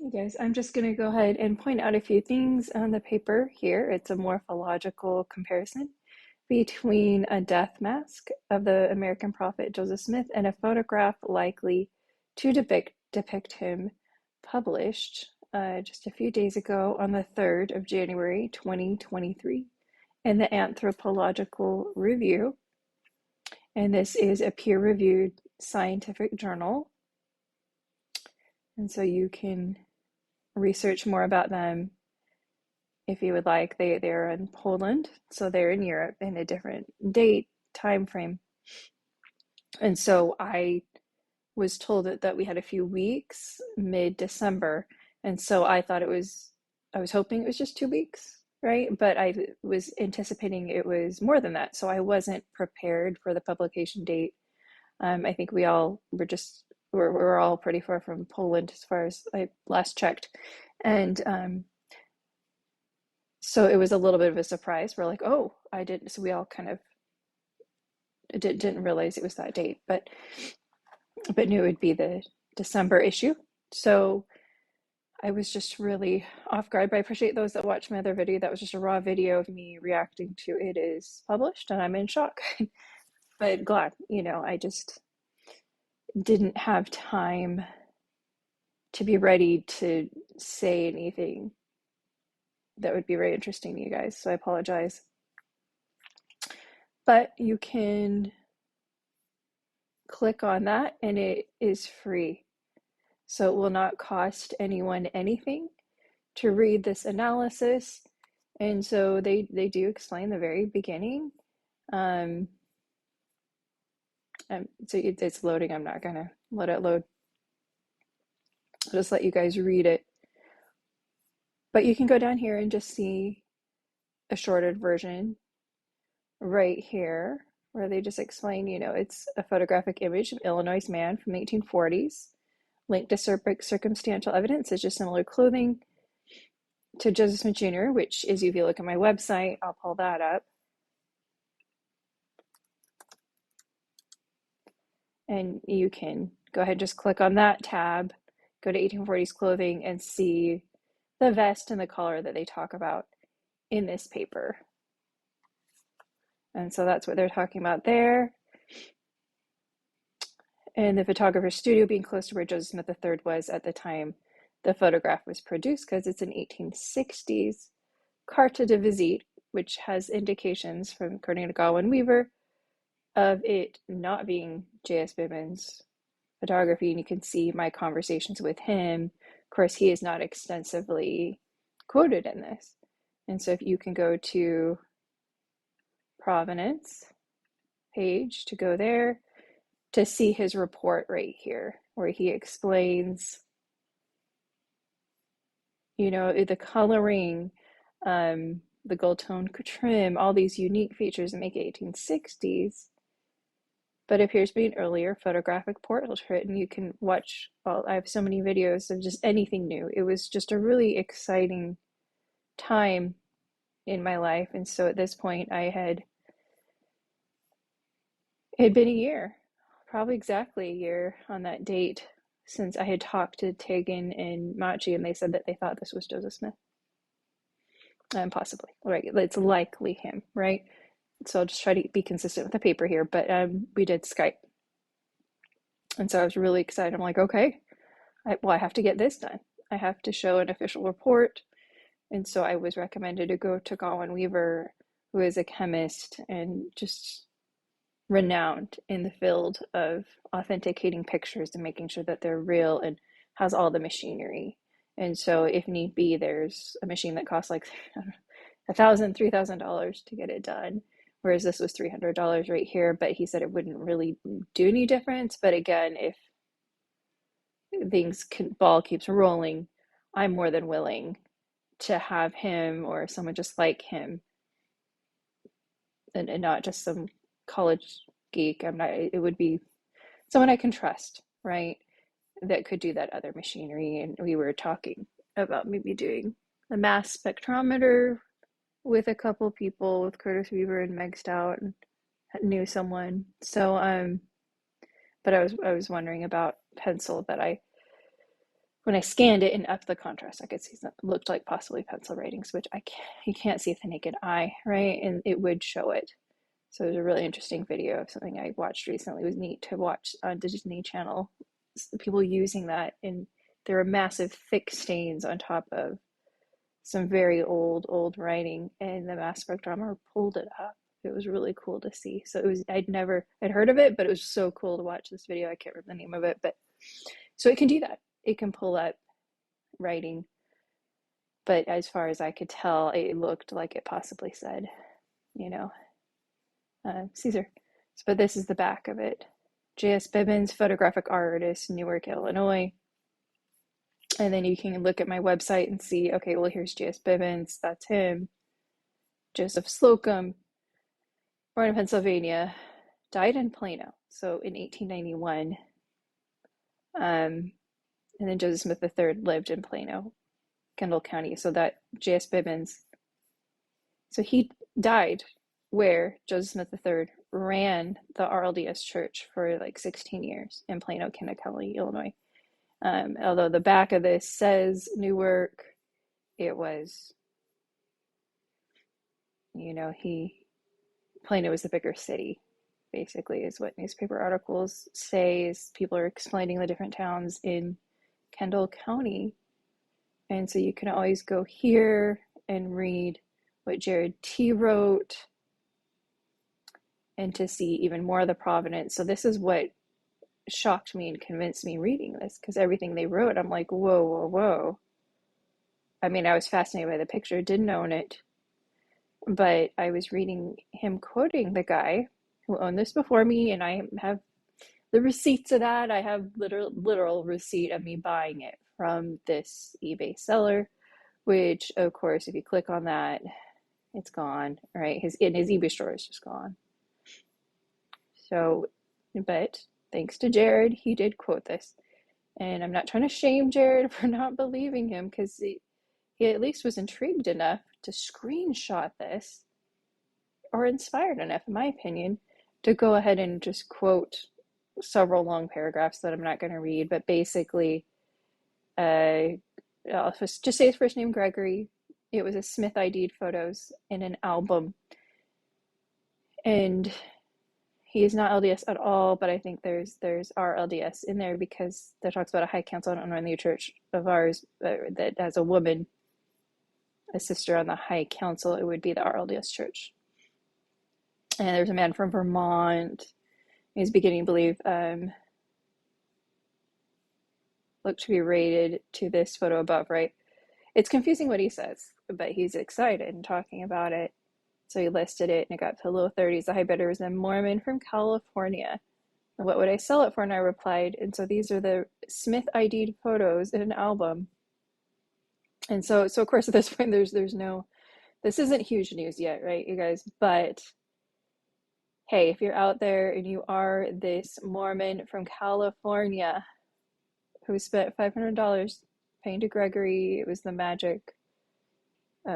Hey guys, I'm just going to go ahead and point out a few things on the paper here. It's a morphological comparison between a death mask of the American Prophet Joseph Smith and a photograph likely to depict him, published just a few days ago on the 3rd of January 2023 in the Anthropological Review. And this is a peer-reviewed scientific journal. And so you can research more about them if you would like. They're in Poland, so they're in Europe in a different time frame. And so I was told that we had a few weeks mid-December, and so I was hoping it was just 2 weeks, right? But I was anticipating it was more than that, so I wasn't prepared for the publication date. I think we're all pretty far from Poland as far as I last checked, and so it was a little bit of a surprise. We're like, oh, I didn't. So we all kind of didn't realize it was that date, but knew it would be the December issue. So I was just really off guard. But I appreciate those that watched my other video. That was just a raw video of me reacting to it is published, and I'm in shock. But glad, I just didn't have time to be ready to say anything that would be very interesting to you guys. So I apologize. But you can click on that and it is free. So it will not cost anyone anything to read this analysis. And so they do explain the very beginning. So it's loading. I'm not gonna let it load. I'll just let you guys read it. But you can go down here and just see a shorted version right here, where they just explain, it's a photographic image of Illinois man from the 1840s. Linked to circumstantial evidence is just similar clothing to Joseph Smith Jr., which is, if you look at my website, I'll pull that up. And you can go ahead and just click on that tab, go to 1840s clothing, and see the vest and the collar that they talk about in this paper. And so that's what they're talking about there. And the photographer's studio being close to where Joseph Smith III was at the time the photograph was produced, because it's an 1860s carte de visite, which has indications from, according to Godwin Weaver, of it not being J.S. Bibbins' photography. And you can see my conversations with him. Of course, he is not extensively quoted in this. And so if you can go to Provenance page to go there to see his report right here, where he explains, the coloring, the gold tone trim, all these unique features that make it 1860s, but appears to be an earlier photographic portrait. And you can watch, I have so many videos of just anything new. It was just a really exciting time in my life. And so at this point it had been a year, probably exactly a year on that date, since I had talked to Tegan and Machi, and they said that they thought this was Joseph Smith. Possibly, right? It's likely him, right? So I'll just try to be consistent with the paper here, but we did Skype. And so I was really excited. I'm like, okay, I have to get this done. I have to show an official report. And so I was recommended to go to Godwin Weaver, who is a chemist and just renowned in the field of authenticating pictures and making sure that they're real, and has all the machinery. And so if need be, there's a machine that costs like $1,000, $3,000 to get it done, whereas this was $300 right here. But he said it wouldn't really do any difference. But again, if ball keeps rolling, I'm more than willing to have him or someone just like him, and not just some college geek. It would be someone I can trust, right? That could do that other machinery. And we were talking about maybe doing a mass spectrometer with a couple people, with Curtis Weaver and Meg Stout, and knew someone. So but I was wondering about pencil, that I when I scanned it and upped the contrast, I could see that looked like possibly pencil writings, which you can't see with the naked eye, right? And it would show it. So it was a really interesting video of something I watched recently. It was neat to watch on Disney Channel, people using that, and there were massive thick stains on top of some very old writing, and the mass spectrometer pulled it up. It was really cool to see. So I'd heard of it, but it was so cool to watch this video. I can't remember the name of it, but so it can do that. It can pull up writing, but as far as I could tell, it looked like it possibly said, Caesar. But this is the back of it. J.S. Bibbins, photographic artist, Newark, Illinois. And then you can look at my website and see, okay, well, here's J.S. Bibbins, that's him. Joseph Slocum, born in Pennsylvania, died in Plano, so in 1891. And then Joseph Smith III lived in Plano, Kendall County. So that J.S. Bibbins, so he died where Joseph Smith III ran the RLDS church for like 16 years in Plano, Kendall County, Illinois. Although the back of this says Newark, it was, Plano was the bigger city, basically, is what newspaper articles say, is people are explaining the different towns in Kendall County. And so you can always go here and read what Jared T. wrote and to see even more of the provenance. So this is what shocked me and convinced me reading this, because everything they wrote, I'm like, whoa. I mean, I was fascinated by the picture, didn't own it, but I was reading him quoting the guy who owned this before me, and I have the receipts of that. I have literal receipt of me buying it from this eBay seller, which, of course, if you click on that, it's gone, right? His eBay store is just gone. So, but thanks to Jared, he did quote this. And I'm not trying to shame Jared for not believing him, because he at least was intrigued enough to screenshot this, or inspired enough, in my opinion, to go ahead and just quote several long paragraphs that I'm not going to read. But basically, I'll just say his first name, Gregory. It was a Smith ID'd photos in an album. And he is not LDS at all, but I think there's our LDS in there, because that talks about a high council. I don't run the church of ours that has a woman, a sister on the high council. It would be the RLDS church. And there's a man from Vermont. He's beginning to believe, look to be rated to this photo above, right? It's confusing what he says, but he's excited and talking about it. So he listed it, and it got to the low 30s. The high bidder was a Mormon from California. And what would I sell it for? And I replied, and so these are the Smith ID'd photos in an album. And so of course at this point there's no, this isn't huge news yet, right, you guys? But hey, if you're out there and you are this Mormon from California who spent $500 paying to Gregory, it was the Magic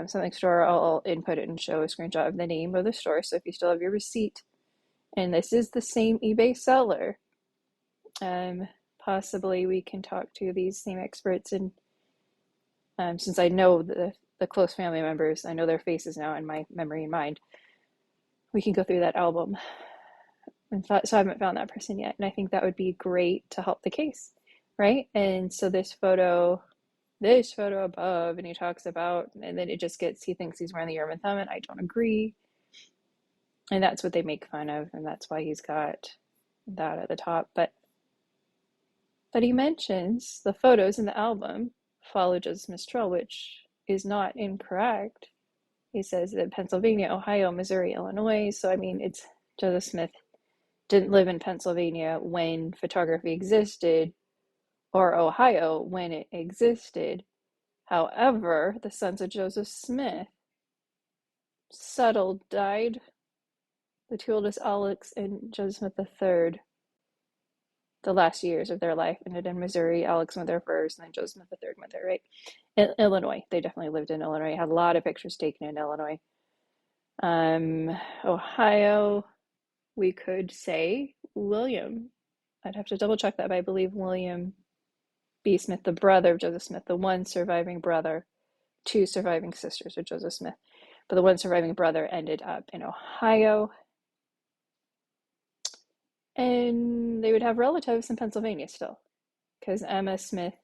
something store, I'll input it and show a screenshot of the name of the store, so if you still have your receipt, and this is the same eBay seller, possibly we can talk to these same experts, and since I know the close family members, I know their faces now in my memory and mind, we can go through that album. So I haven't found that person yet, and I think that would be great to help the case, right? And so this photo above, and he talks about, and then he thinks he's wearing the Urim and Thummim. I don't agree, and that's what they make fun of, and that's why he's got that at the top. But he mentions the photos in the album follow Joseph Smith's trail, which is not incorrect. He says that Pennsylvania, Ohio, Missouri, Illinois. So I mean, it's Joseph Smith didn't live in Pennsylvania when photography existed, or Ohio when it existed. However, the sons of Joseph Smith settled, died, the two oldest, Alex and Joseph Smith III, the last years of their life ended in Missouri. Alex went there first, and then Joseph Smith III went there, right? In Illinois. They definitely lived in Illinois. Had a lot of pictures taken in Illinois. Ohio, we could say William. I'd have to double check that, but I believe William B. Smith, the brother of Joseph Smith, the one surviving brother, two surviving sisters of Joseph Smith. But the one surviving brother ended up in Ohio. And they would have relatives in Pennsylvania still, because Emma Smith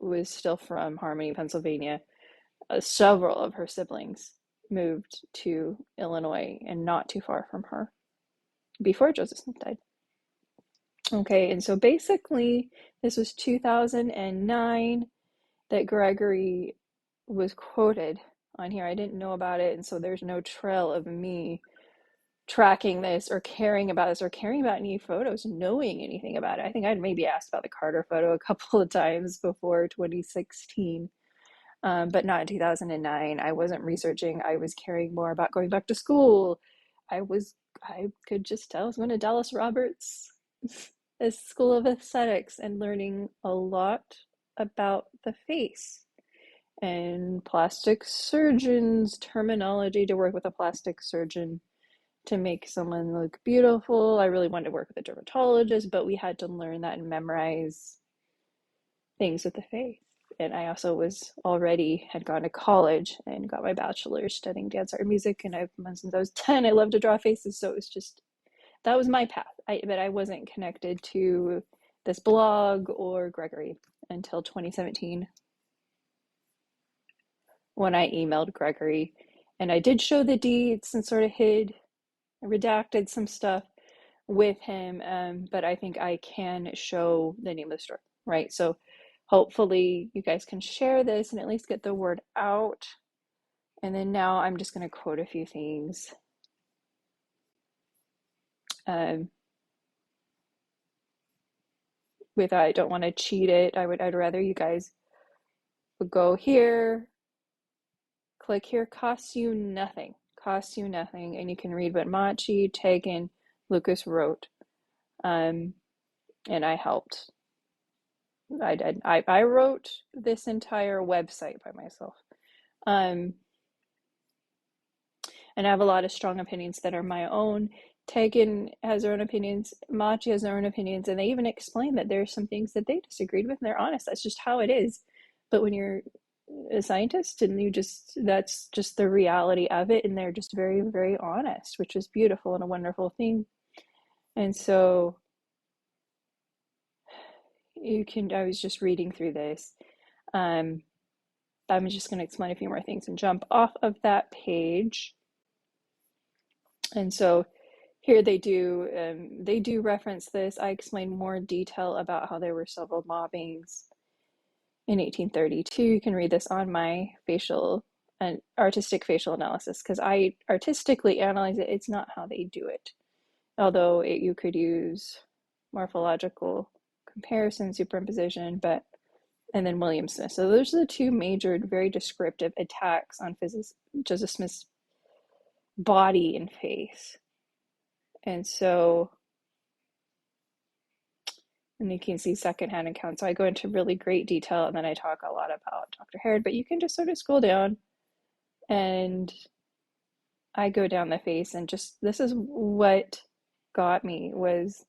was still from Harmony, Pennsylvania. Several of her siblings moved to Illinois and not too far from her before Joseph Smith died. Okay, and so basically, this was 2009 that Gregory was quoted on here. I didn't know about it, and so there's no trail of me tracking this or caring about this or caring about any photos, knowing anything about it. I think I'd maybe asked about the Carter photo a couple of times before 2016, but not in 2009. I wasn't researching. I was caring more about going back to school. I could just tell I was going to Dallas Roberts School of Aesthetics and learning a lot about the face and plastic surgeons' terminology, to work with a plastic surgeon to make someone look beautiful. I really wanted to work with a dermatologist, but we had to learn that and memorize things with the face. And I also had gone to college and got my bachelor's studying dance art and music. And since I was 10, I loved to draw faces. So it was just, that was my path. But I wasn't connected to this blog or Gregory until 2017, when I emailed Gregory. And I did show the deeds and sort of redacted some stuff with him, but I think I can show the name of the store, right? So hopefully you guys can share this and at least get the word out. And then now I'm just going to quote a few things. I don't want to cheat it. I'd rather you guys go here, click here. Costs you nothing, and you can read what Machi, Tegan, Lucas wrote. And I helped. I wrote this entire website by myself. And I have a lot of strong opinions that are my own. Tegan has her own opinions, Machi has their own opinions, and they even explain that there are some things that they disagreed with, and they're honest. That's just how it is. But when you're a scientist and that's just the reality of it, and they're just very, very honest, which is beautiful and a wonderful thing. And so I was just reading through this. I'm just going to explain a few more things and jump off of that page. And so here they do reference this. I explain more detail about how there were several mobbings in 1832. You can read this on my artistic facial analysis, because I artistically analyze it. It's not how they do it. Although you could use morphological comparison, superimposition, and then William Smith. So those are the two major, very descriptive attacks on Joseph Smith's body and face. And so, and you can see secondhand accounts. So I go into really great detail, and then I talk a lot about Dr. Harrod, but you can just sort of scroll down, and I go down the face, and just, this is what got me, was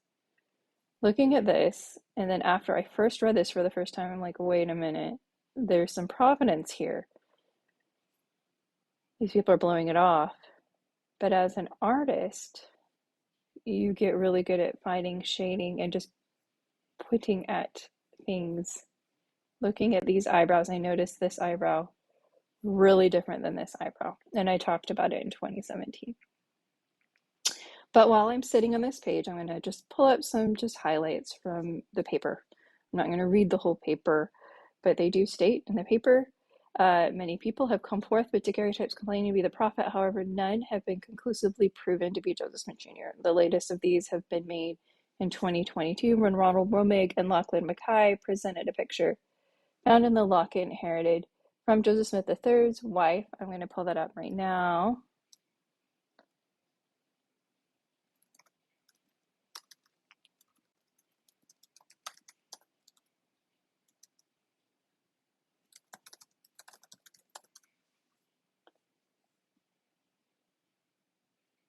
looking at this. And then after I first read this for the first time, I'm like, wait a minute, there's some provenance here. These people are blowing it off. But as an artist, you get really good at finding shading and just pointing at things. Looking at these eyebrows, I noticed this eyebrow really different than this eyebrow, and I talked about it in 2017. But while I'm sitting on this page, I'm going to just pull up some just highlights from the paper. I'm not going to read the whole paper, but they do state in the paper, many people have come forth with daguerreotypes claiming to be the prophet. However, none have been conclusively proven to be Joseph Smith Jr. The latest of these have been made in 2022 when Ronald Romig and Lachlan Mackay presented a picture found in the locket inherited from Joseph Smith III's wife. I'm going to pull that up right now.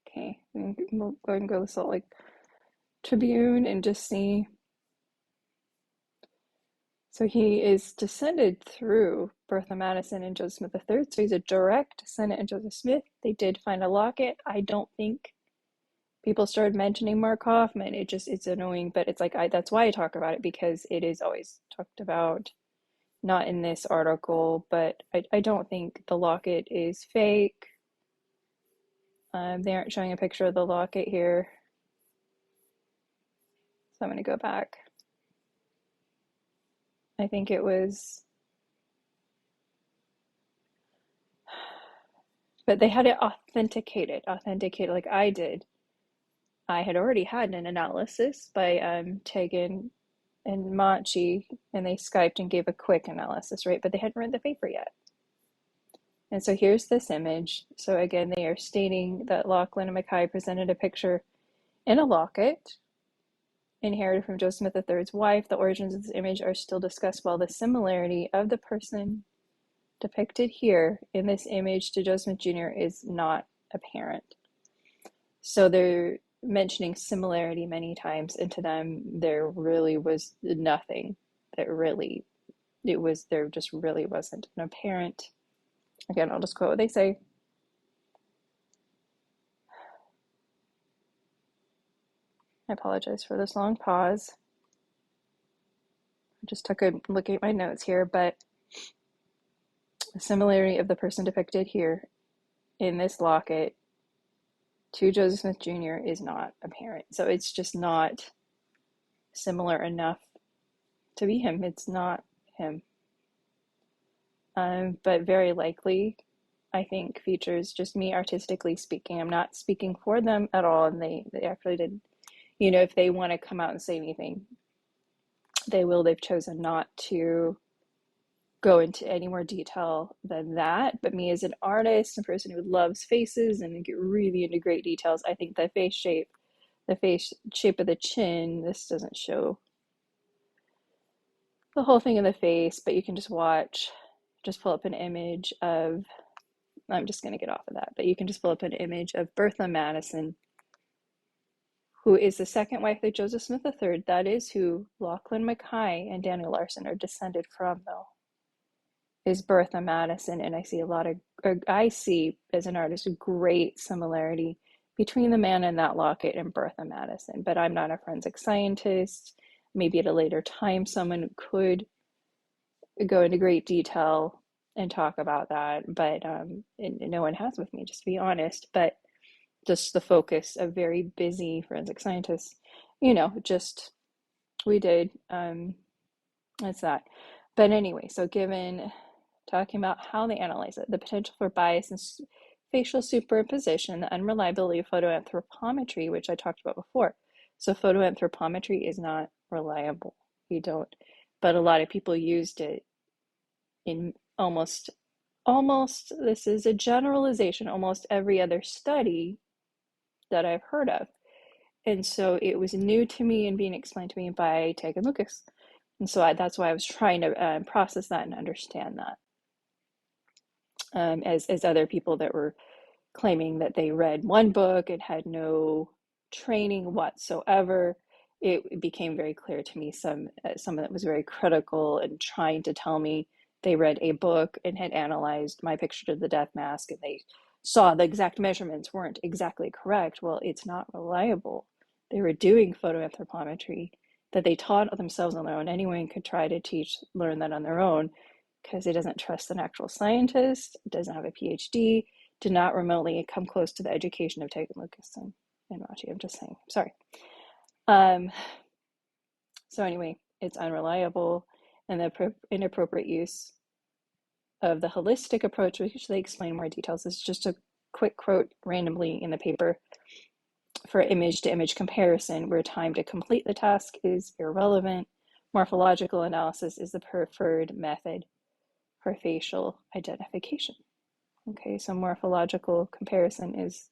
Okay, we'll go ahead and go to the Salt Lake Tribune and just see. So he is descended through Bertha Madison and Joseph Smith III. So he's a direct descendant of Joseph Smith. They did find a locket. I don't think people started mentioning Mark Hoffman. It's annoying, but it's like, that's why I talk about it, because it is always talked about, not in this article, but I don't think the locket is fake. They aren't showing a picture of the locket here. So I'm going to go back. I think it was, but they had it authenticated like I did. I had already had an analysis by Tegan and Machi, and they Skyped and gave a quick analysis, right? But they hadn't read the paper yet. And so here's this image. So again, they are stating that Lachlan and Mackay presented a picture in a locket inherited from Joseph Smith III's wife. The origins of this image are still discussed, while the similarity of the person depicted here in this image to Joseph Smith Jr. is not apparent. So they're mentioning similarity many times, and to them there really was nothing that really, there just really wasn't an apparent, again, I'll just quote what they say. I apologize for this long pause. I just took a look at my notes here, but the similarity of the person depicted here in this locket to Joseph Smith Jr. is not apparent. So it's just not similar enough to be him. It's not him. But very likely, I think, features just me artistically speaking. I'm not speaking for them at all, and they actually did, if they want to come out and say anything, they will. They've chosen not to go into any more detail than that. But me as an artist, a person who loves faces and get really into great details, I think the face shape of the chin, this doesn't show the whole thing in the face, but you can just pull up an image of, I'm just going to get off of that, but you can just pull up an image of Bertha Madison, who is the second wife of Joseph Smith III. That is who Lachlan Mackay and Daniel Larson are descended from, though, is Bertha Madison. And I see as an artist a great similarity between the man in that locket and Bertha Madison. But I'm not a forensic scientist. Maybe at a later time someone could go into great detail and talk about that, but no one has with me, just to be honest. But just the focus of very busy forensic scientists, we did, that's that. But anyway, so talking about how they analyze it, the potential for bias and facial superimposition, the unreliability of photoanthropometry, which I talked about before. So photoanthropometry is not reliable. But a lot of people used it in almost, this is a generalization, almost every other study that I've heard of. And so it was new to me and being explained to me by Tegan Lucas. And so that's why I was trying to process that and understand that. As other people that were claiming that they read one book and had no training whatsoever, it became very clear to me, some that was very critical and trying to tell me they read a book and had analyzed my picture to the death mask, and they saw the exact measurements weren't exactly correct. Well, it's not reliable. They were doing photoanthropometry that they taught themselves on their own. Anyone could try to learn that on their own, because it doesn't trust an actual scientist, it doesn't have a PhD, did not remotely come close to the education of Tegan Lucas and Machi. I'm just saying, sorry. So anyway, it's unreliable, and the inappropriate use of the holistic approach, which they explain more details, is just a quick quote randomly in the paper. For image-to-image comparison, where time to complete the task is irrelevant, morphological analysis is the preferred method for facial identification. Okay, so morphological comparison is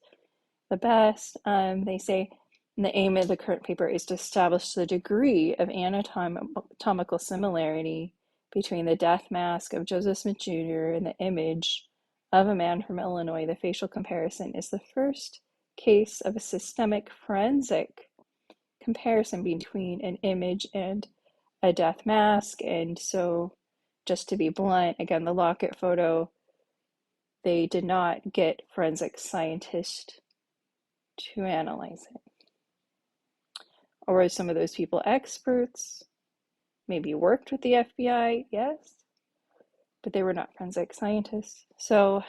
the best. They say the aim of the current paper is to establish the degree of anatomical similarity between the death mask of Joseph Smith Jr. and the image of a man from Illinois. The facial comparison is the first case of a systemic forensic comparison between an image and a death mask. And so, just to be blunt, again, the locket photo, they did not get forensic scientists to analyze it. Or were some of those people experts? Maybe worked with the FBI, yes, but they were not forensic scientists. So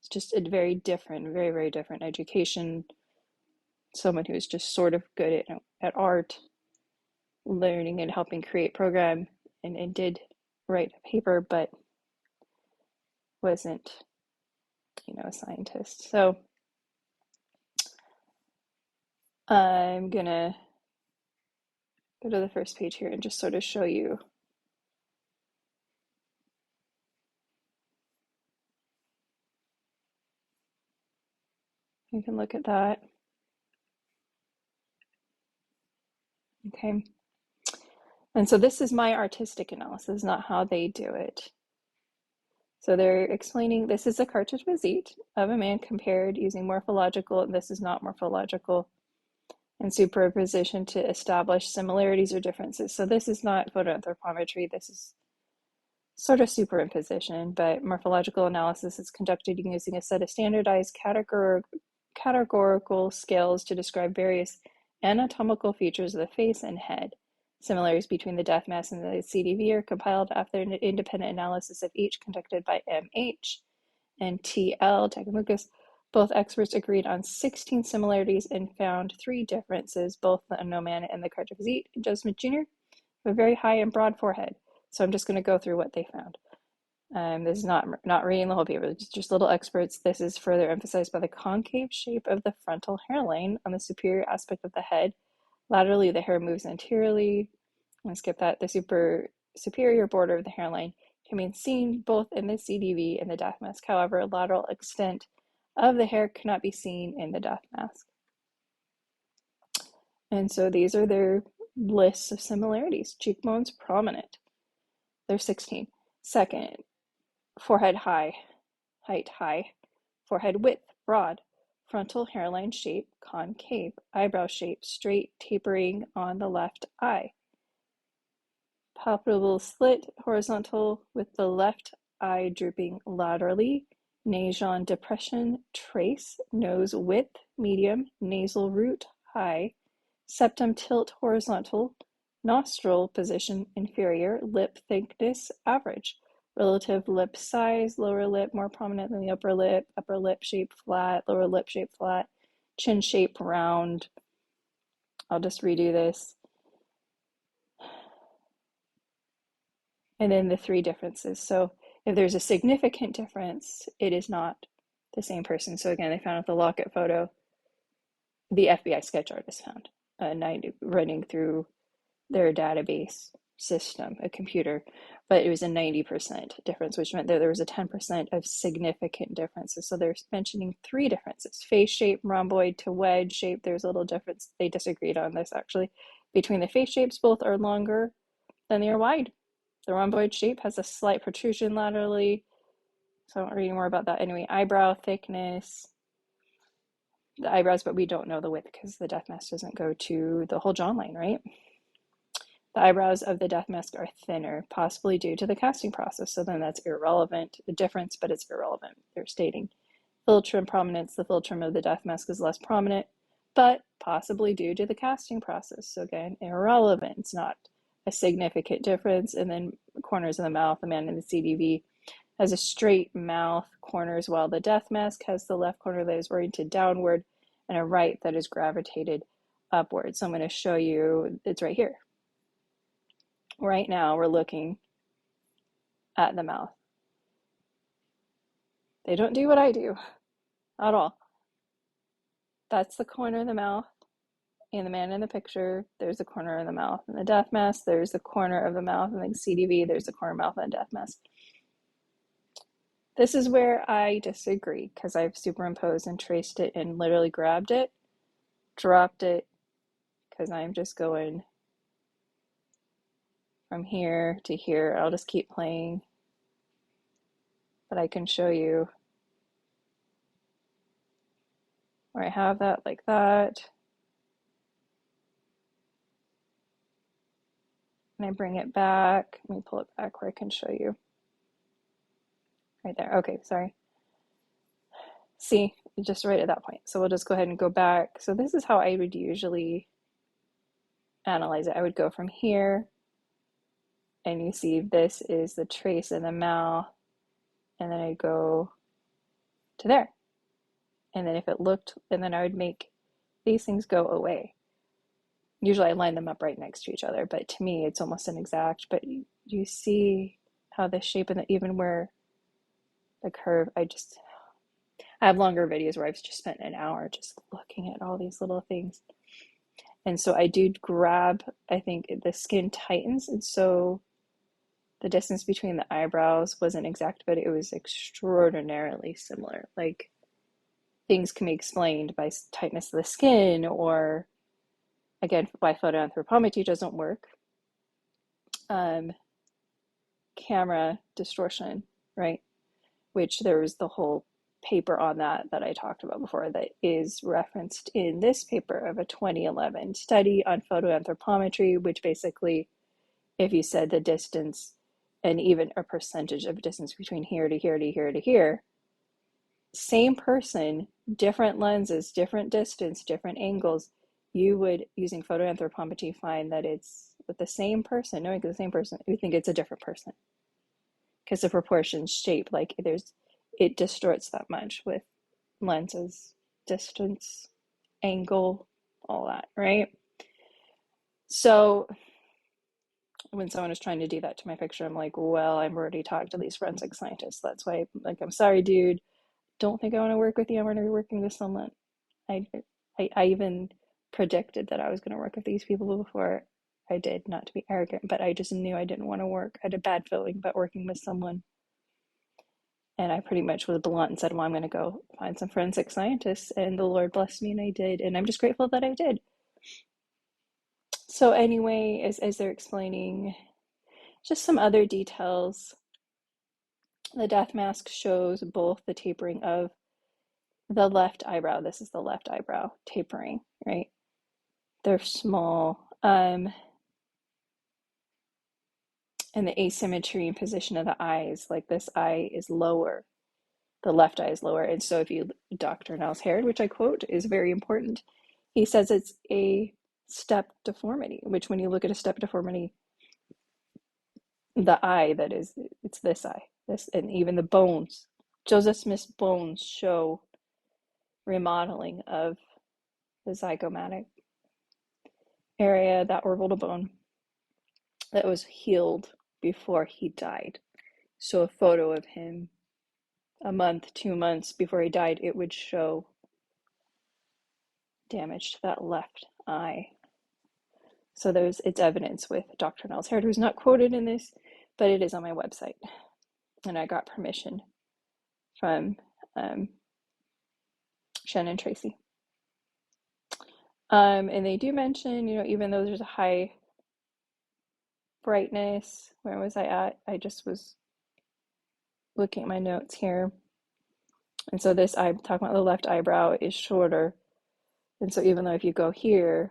it's just a very different, very, very different education. Someone who is just sort of good at art, learning and helping create program, and did write a paper, but wasn't, a scientist. So I'm gonna go to the first page here and just sort of show you. You can look at that. Okay. And so this is my artistic analysis, not how they do it. So they're explaining this is a cartridge visite of a man compared using morphological, and this is not morphological, and superposition to establish similarities or differences. So this is not photoanthropometry, this is sort of superimposition, but morphological analysis is conducted using a set of standardized categorical scales to describe various anatomical features of the face and head. Similarities between the death mask and the CDV are compiled after an independent analysis of each conducted by MH and TL Takamukas. Both experts agreed on 16 similarities and found 3 differences. Both the unknown man and the cartridge visite, Joseph SmithJr, have a very high and broad forehead. So I'm just going to go through what they found. This is not reading the whole paper, it's just little experts. This is further emphasized by the concave shape of the frontal hairline on the superior aspect of the head. Laterally, the hair moves anteriorly. I'm going to skip that. The superior border of the hairline can be seen both in the CDV and the death mask. However, lateral extent of the hair cannot be seen in the death mask. And so these are their lists of similarities. Cheekbones prominent. There's 16. Second, forehead high, height high, forehead width broad, frontal hairline shape concave, eyebrow shape straight tapering on the left eye, palpable slit horizontal with the left eye drooping laterally, nasion depression trace, nose width medium, nasal root high, septum tilt horizontal, nostril position inferior, lip thickness average, relative lip size, lower lip more prominent than the upper lip shape flat, lower lip shape flat, chin shape round. I'll just redo this. And then the 3 differences. So if there's a significant difference, it is not the same person. So again, they found with the locket photo, the FBI sketch artist found 90 running through their database system, a computer, but it was a 90% difference, which meant that there was a 10% of significant differences. So they're mentioning 3 differences. Face shape, rhomboid to wedge shape, there's a little difference. They disagreed on this actually. Between the face shapes, both are longer than they are wide. The rhomboid shape has a slight protrusion laterally. So I won't read more about that. Anyway, eyebrow thickness, the eyebrows, but we don't know the width because the death mask doesn't go to the whole jawline, right? The eyebrows of the death mask are thinner, possibly due to the casting process. So then that's irrelevant, a difference, but it's irrelevant. They're stating philtrum prominence. The philtrum of the death mask is less prominent, but possibly due to the casting process. So again, irrelevant. It's not a significant difference. And then corners of the mouth, the man in the CDV has a straight mouth corners, while the death mask has the left corner that is oriented downward and a right that is gravitated upward. So I'm going to show you, it's right here. Right now we're looking at the mouth. They don't do what I do at all. That's the corner of the mouth. And the man in the picture, there's the corner of the mouth. And the death mask, there's the corner of the mouth. And the CDV, there's the corner of the mouth and death mask. This is where I disagree because I've superimposed and traced it and literally grabbed it, dropped it, because I'm just going from here to here. I'll just keep playing, but I can show you where I have that like that. and I bring it back, let me pull it back where I can show you. Right there. Okay, sorry. See, just right at that point. So we'll just go ahead and go back. So this is how I would usually analyze it. I would go from here, and you see this is the trace in the mouth, and then I go to there. And then if it looked, and then I would make these things go away. Usually I line them up right next to each other, but to me it's almost an exact, but you see how the shape and even where the curve, I have longer videos where I've just spent an hour just looking at all these little things. And so I do grab, I think the skin tightens, and so the distance between the eyebrows wasn't exact, but it was extraordinarily similar. Like, things can be explained by tightness of the skin, or again, why photoanthropometry doesn't work. Camera distortion, right? Which there was the whole paper on that I talked about before that is referenced in this paper of a 2011 study on photoanthropometry, which basically, if you said the distance and even a percentage of distance between here to here to here to here, same person, different lenses, different distance, different angles, you would, using photoanthropometry, find that it's with the same person, knowing it's the same person, you think it's a different person. Because the proportions shape, like it distorts that much with lenses, distance, angle, all that, right? So when someone is trying to do that to my picture, I'm like, well, I've already talked to these forensic scientists. That's why, like, I'm sorry, dude. Don't think I want to work with you. I'm going to be working with someone. I even predicted that I was going to work with these people before I did, not to be arrogant, but I just knew I didn't want to work. I had a bad feeling about working with someone. And I pretty much was blunt and said, well, I'm going to go find some forensic scientists. And the Lord blessed me, and I did. And I'm just grateful that I did. So anyway, as they're explaining, just some other details. The death mask shows both the tapering of the left eyebrow. This is the left eyebrow tapering, right? They're small. And the asymmetry and position of the eyes, like this eye is lower. The left eye is lower. And so if you, Dr. Niles Harrod, which I quote, is very important. He says it's a step deformity, which when you look at a step deformity, the eye that is, it's this eye, this, and even the bones. Joseph Smith's bones show remodeling of the zygomatic area, that orbital bone that was healed before he died. So a photo of him a month, 2 months before he died, it would show damage to that left eye. So it's evidence with Dr. Niles Harrod, who's not quoted in this, but it is on my website. And I got permission from Shannon Tracy. And they do mention, even though there's a high brightness, where was I at? I just was looking at my notes here. And so this, I'm talking about the left eyebrow is shorter. And so even though if you go here,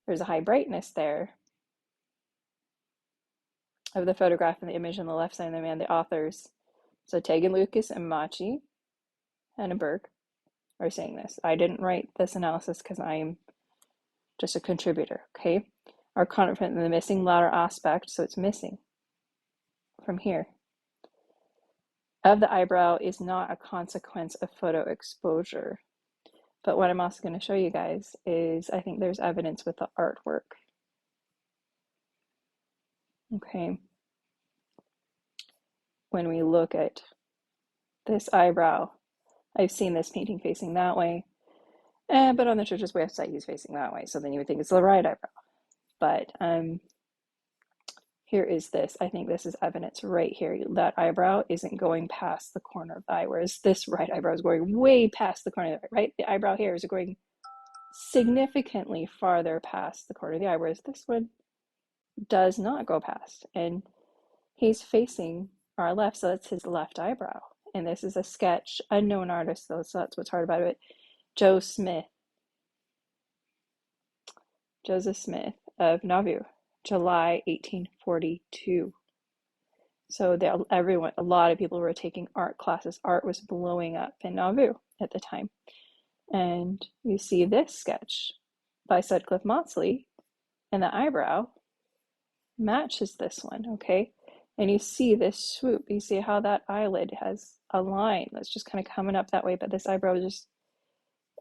there's a high brightness there of the photograph and the image on the left side of the man, the authors, so Tegan Lucas and Machi Hannenberg, are saying this. I didn't write this analysis because I'm just a contributor, okay? Are confident in the missing lateral aspect, so it's missing from here, of the eyebrow is not a consequence of photo exposure. But what I'm also going to show you guys is I think there's evidence with the artwork. Okay. When we look at this eyebrow, I've seen this painting facing that way, but on the church's website, he's facing that way. So then you would think it's the right eyebrow. But here is this. I think this is evidence right here. That eyebrow isn't going past the corner of the eye, whereas this right eyebrow is going way past the corner of the eye, right? The eyebrow here is going significantly farther past the corner of the eye, whereas this one does not go past. And he's facing our left, so that's his left eyebrow. And this is a sketch, unknown artist though, so that's what's hard about it. Joseph Smith of Nauvoo. July 1842. So a lot of people were taking art classes. Art was blowing up in Nauvoo at the time. And you see this sketch by Sutcliffe Maudsley, and the eyebrow matches this one, okay? And you see this swoop. You see how that eyelid has a line that's just kind of coming up that way, but this eyebrow is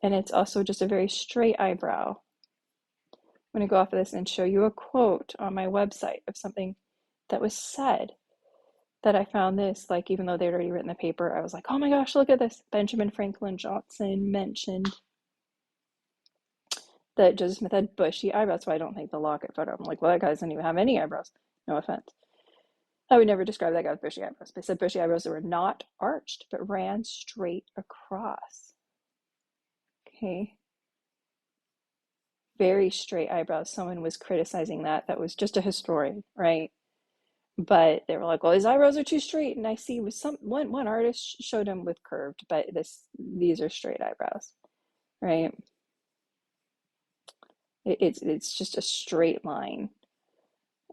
and it's also just a very straight eyebrow. I'm going to go off of this and show you a quote on my website of something that was said that I found this, like, even though they'd already written the paper, I was like, oh my gosh, look at this. Benjamin Franklin Johnson mentioned that Joseph Smith had bushy eyebrows, so I don't think the Locket photo. I'm like, well, that guy doesn't even have any eyebrows. No offense. I would never describe that guy with bushy eyebrows. But I said bushy eyebrows that were not arched, but ran straight across. Okay. Very straight eyebrows. Someone was criticizing that. That was just a historian, right? But they were like, well, his eyebrows are too straight. And I see with one artist showed him with curved, but these are straight eyebrows, right? It's just a straight line.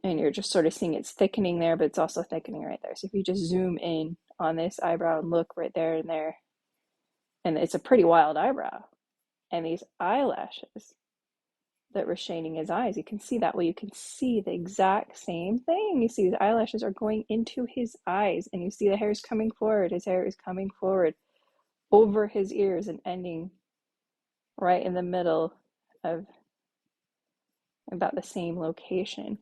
And you're just sort of seeing it's thickening there, but it's also thickening right there. So if you just zoom in on this eyebrow and look right there and there, and it's a pretty wild eyebrow. And these eyelashes that were shading his eyes, you can see that. Well, you can see the exact same thing. You see the eyelashes are going into his eyes, and you see the hair is coming forward. His hair is coming forward over his ears and ending right in the middle of about the same location.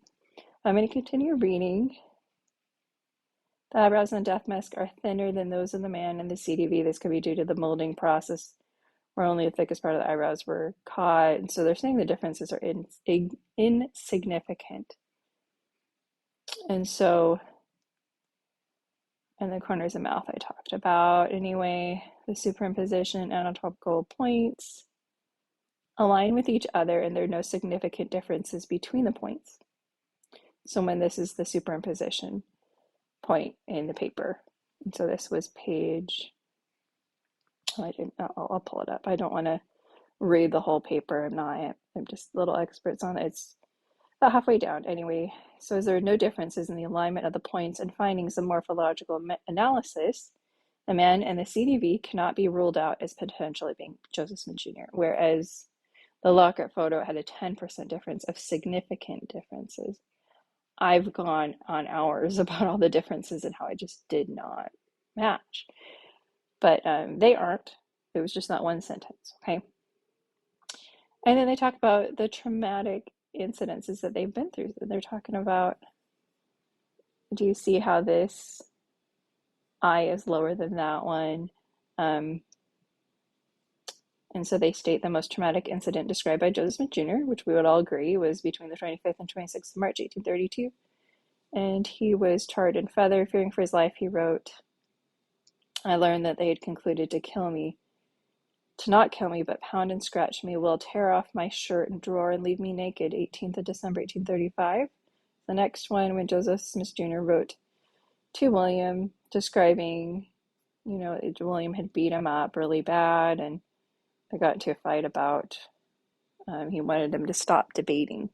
I'm going to continue reading. The eyebrows on death mask are thinner than those of the man in the CDV. This could be due to the molding process where only the thickest part of the eyebrows were caught. And so they're saying the differences are insignificant. And so, and the corners of the mouth I talked about. Anyway, the superimposition anatomical points align with each other, and there are no significant differences between the points. So when this is the superimposition point in the paper. And so this was page, I'll pull it up. I don't want to read the whole paper. I'm just little experts on it. It's about halfway down anyway. So as there are no differences in the alignment of the points and findings of morphological analysis, the man and the CDV cannot be ruled out as potentially being Joseph Smith Jr., whereas the Locket photo had a 10% difference of significant differences. I've gone on hours about all the differences and how I just did not match. But they aren't. It was just not one sentence, okay? And then they talk about the traumatic incidences that they've been through. They're talking about, do you see how this eye is lower than that one? And so they state the most traumatic incident described by Joseph Smith Jr., which we would all agree was between the 25th and 26th of March, 1832. And he was tarred and feathered. Fearing for his life, he wrote, I learned that they had concluded to not kill me, but pound and scratch me, will tear off my shirt and drawer and leave me naked, 18th of December, 1835. The next one, when Joseph Smith Jr. wrote to William, describing, William had beat him up really bad, and they got into a fight about, he wanted him to stop debating,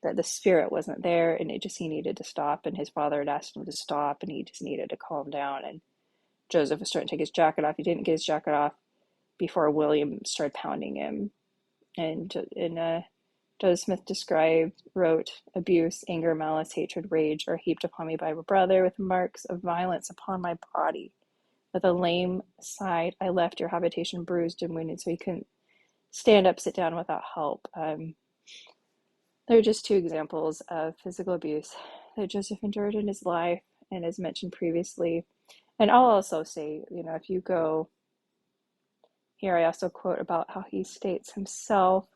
that the spirit wasn't there, and he needed to stop, and his father had asked him to stop, and he just needed to calm down, and Joseph was starting to take his jacket off. He didn't get his jacket off before William started pounding him. And Joseph Smith wrote, abuse, anger, malice, hatred, rage are heaped upon me by my brother with marks of violence upon my body. With a lame side, I left your habitation bruised and wounded, so he couldn't stand up, sit down without help. They're just two examples of physical abuse that Joseph endured in his life, and as mentioned previously. And I'll also say, if you go here, I also quote about how he states himself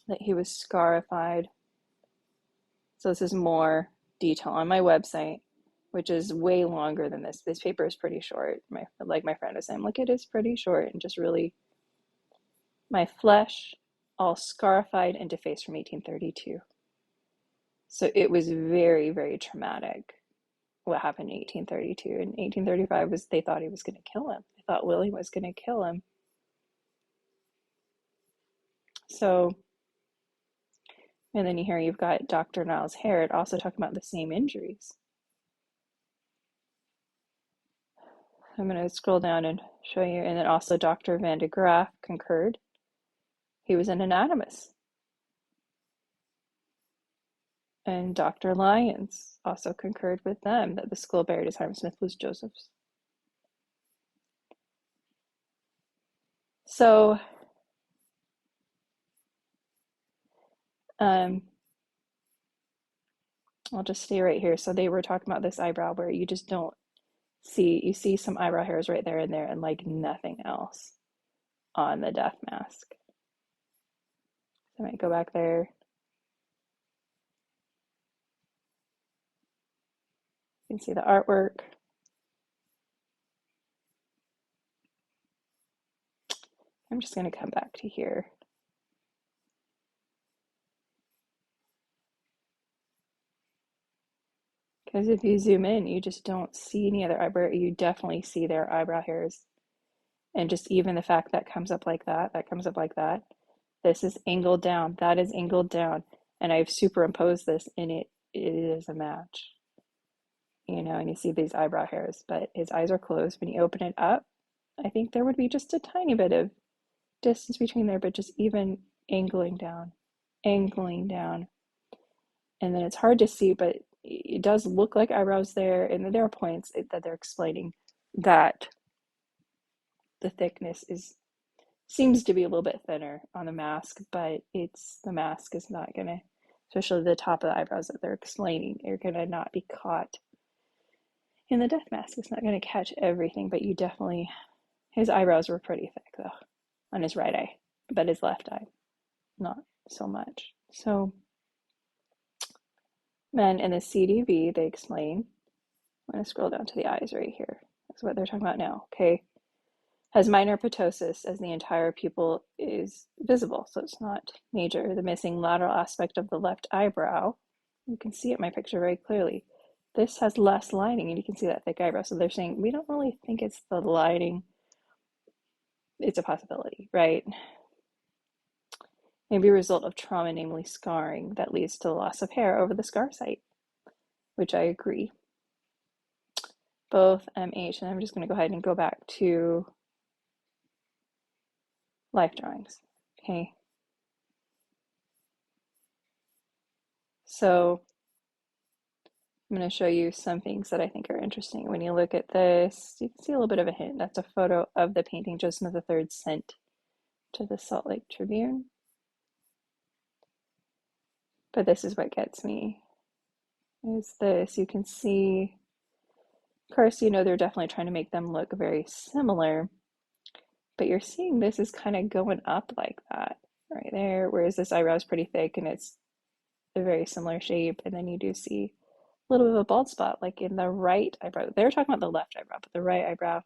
that he was scarified. So this is more detail on my website, which is way longer than this. This paper is pretty short. Like my friend was saying, look, it is pretty short and just really, my flesh all scarified and defaced from 1832. So it was very, very traumatic what happened in 1832. In 1835 they thought he was going to kill him. They thought William was going to kill him. So And then here you've got Dr. Niles Harrod also talking about the same injuries. I'm going to scroll down and show you. And then also Dr. Van de Graaff concurred. He was an anatomist. And Dr. Lyons also concurred with them that the skull buried as Hiram Smith was Joseph's. So, I'll just stay right here. So they were talking about this eyebrow where you just don't see, you see some eyebrow hairs right there and there and like nothing else on the death mask. I might go back there. You can see the artwork. I'm just going to come back to here. Because if you zoom in, you just don't see any other eyebrow. You definitely see their eyebrow hairs. And just even the fact that comes up like that comes up like that. This is angled down, that is angled down. And I've superimposed this and it is a match. You know, and you see these eyebrow hairs, but his eyes are closed. When you open it up, I think there would be just a tiny bit of distance between there, but just even angling down. And then it's hard to see, but it does look like eyebrows there. And there are points that they're explaining that the thickness seems to be a little bit thinner on the mask, but the mask is not gonna, especially the top of the eyebrows that they're explaining, are gonna not be caught in the death mask. It's not gonna catch everything, but you definitely, his eyebrows were pretty thick though, on his right eye, but his left eye, not so much. So, then in the CDV, they explain, I'm gonna scroll down to the eyes right here. That's what they're talking about now, okay? Has minor ptosis as the entire pupil is visible, so it's not major. The missing lateral aspect of the left eyebrow, you can see it in my picture very clearly. This has less lining, and you can see that thick eyebrow. So they're saying, we don't really think it's the lining. It's a possibility, right? Maybe a result of trauma, namely scarring, that leads to the loss of hair over the scar site, which I agree. Both MH, and I'm just going to go ahead and go back to life drawings, okay? So I'm going to show you some things that I think are interesting. When you look at this, you can see a little bit of a hint. That's a photo of the painting Joseph SmithJr sent to the Salt Lake Tribune. But this is what gets me, is this. You can see, of course, you know, they're definitely trying to make them look very similar, but you're seeing this is kind of going up like that right there, whereas this eyebrow is pretty thick and it's a very similar shape. And then you do see a little bit of a bald spot, like in the right eyebrow. They were talking about the left eyebrow, but the right eyebrow,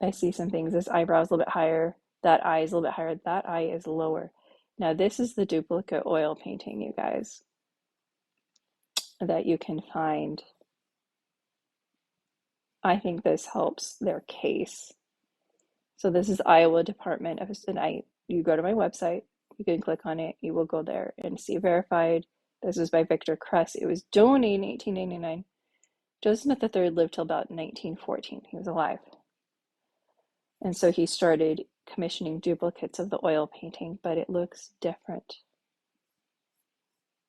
I see some things. This eyebrow is a little bit higher. That eye is a little bit higher. That eye is lower. Now, this is the duplicate oil painting, you guys, that you can find. I think this helps their case. So this is Iowa Department of, and you go to my website, you can click on it, you will go there and see verified. This was by Victor Kress. It was donated in 1899. Joseph Smith III lived till about 1914. He was alive. And so he started commissioning duplicates of the oil painting, but it looks different.